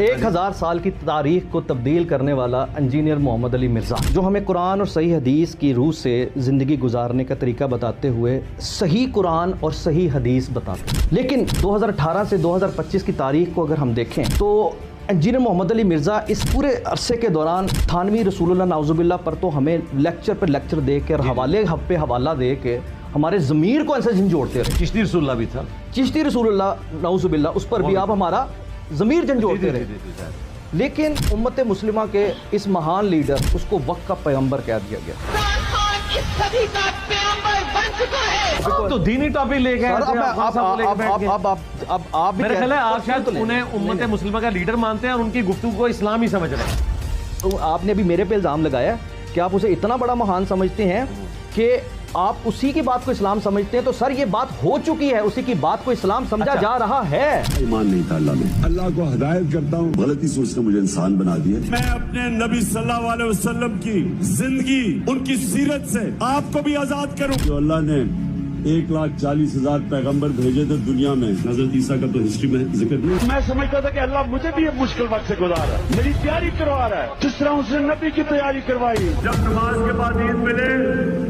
1000 साल की तारीख को तब्दील करने वाला इंजीनियर मोहम्मद अली मिर्ज़ा, जो हमें कुरान और सही हदीस की रूह से ज़िंदगी गुजारने का तरीका बताते हुए सही कुरान और सही हदीस बताते हैं। लेकिन 2018 से 2025 की तारीख को अगर हम देखें तो इंजीनियर मोहम्मद अली मिर्ज़ा इस पूरे अरसे के दौरान थानवी रसूलुल्लाह नाउज़ुबिल्लाह पर तो हमें लेक्चर पर लेक्चर दे के और हवाले पे हवाला दे के हमारे ज़मीर को ऐसे झंझोड़ते रहे। चिश्ती रसूलुल्लाह भी था, चिश्ती रसूलुल्लाह नाउज़ुबिल्लाह, उस पर भी आप हमारा ज़मीर झंझोड़ते रहे। लेकिन उम्मत मुस्लिमा के इस महान लीडर, उसको वक्त का पैगंबर कह दिया गया। तो दीनी टॉपिक लेके अब आप मेरे ख्याल है आप शायद उन्हें उम्मत मुस्लिमा का लीडर मानते हैं और उनकी गुफ्तगू को इस्लाम ही समझ रहे हैं। तो आपने अभी मेरे पे इल्ज़ाम लगाया कि आप उसे इतना बड़ा महान समझते हैं कि आप उसी की बात को इस्लाम समझते हैं। तो सर ये बात हो चुकी है, उसी की बात को इस्लाम समझा जा रहा है। ईमान नहीं था अल्लाह में। अल्लाह को हिदायत करता हूँ, गलती सोच ने मुझे इंसान बना दिया। मैं अपने नबी सल्लल्लाहु अलैहि वसल्लम की जिंदगी, उनकी सीरत से आपको भी आजाद करूं। जो अल्लाह ने 1,40,000 पैगंबर भेजे थे दुनिया में, हजरत ईसा का तो हिस्ट्री में जिक्र नहीं। मैं समझता था कि अल्लाह मुझे भी एक मुश्किल वक्त से गुजार रहा है, मेरी तैयारी करवा रहा है, जिस तरह उसने नबी की तैयारी करवाई। जब नमाज के बाद ईद मिले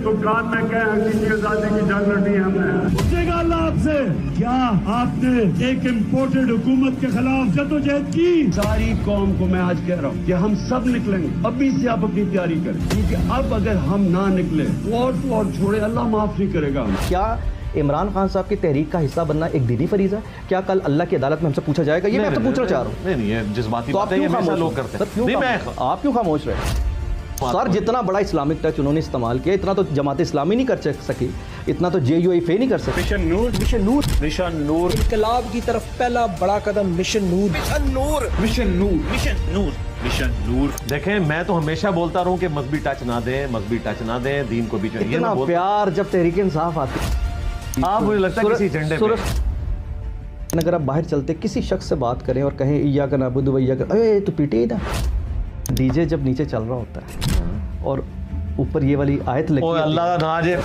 तो कान में कहे हकीकी आजादी की जंग लड़नी है हमें। पूछेगा अल्लाह आपसे, क्या आपने एक इम्पोर्टेड हुकूमत के खिलाफ जदोजहद की? सारी कौम को मैं आज कह रहा हूँ कि हम सब निकलेंगे, अभी से आप अपनी तैयारी करें, क्योंकि अब अगर हम ना निकले तो और छोड़े, अल्लाह माफ नहीं करेगा। क्या इमरान खान साहब की तहरीक का हिस्सा बनना एक दीनी फरीज़ा है? क्या कल अल्लाह की अदालत में हमसे पूछा जाएगा? ये मैं तो पूछना चाह रहा हूँ। नहीं, ये जज्बाती बात है, ये हमेशा लोग करते हैं। आप क्यों खामोश रहे? सर जितना बड़ा इस्लामिक टच उन्होंने इस्तेमाल किया, इतना तो जमात इस्लामी नहीं कर सकी, इतना तो JUIF नहीं कर सकी। मिशन नूर, मिशन नूर, मिशन नूर, इनकलाब की तरफ पहला बड़ा कदम मिशन नूर, मिशन नूर, मिशन नूर, मिशन नूर, मिशन नूर। देखें, मैं तो हमेशा बोलता रहूं कि मजहबी टच ना दें, मजहबी टच ना दें, दीन को भी चाहिए। इतना प्यार जब तहरीक इंसाफ आती, आप मुझे लगता है किसी झंडे पे अगर आप बाहर चलते किसी शख्स से बात करें और कहें इय्याका नअबुदु व इय्याका, अरे तो पीटे ही ना। डीजे जब नीचे चल रहा होता है और ऊपर ये वाली आयत लगी, ओए अल्लाह का नाज है।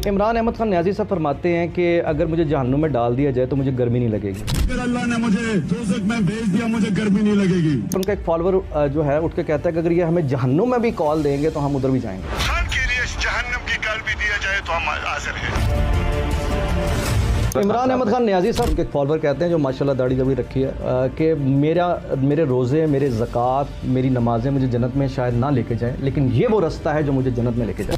इमरान अहमद खान न्याजी साहब फरमाते हैं कि अगर मुझे जहन्नुम में डाल दिया जाए तो मुझे गर्मी नहीं लगेगी। अगर अल्लाह ने मुझे दोज़ख में भेज दिया, मुझे गर्मी नहीं लगेगी। उनका एक फॉलोअर जो है उठ के कहता है कि अगर ये हमें जहन्नुम में भी कॉल देंगे तो हम उधर भी जाएंगे। खान के लिए जहन्नम की कॉल भी दिया जाए तो हम हाजिर हैं। इमरान अहमद खान न्याजी साहब के एक फॉलोअर कहते हैं, जो माशाल्लाह दाढ़ी दबी रखी है, कि मेरे रोज़े, मेरे ज़कात, मेरी नमाजें मुझे जन्नत में शायद ना लेके जाएं, लेकिन ये वो रास्ता है जो मुझे जन्नत में लेके जाए।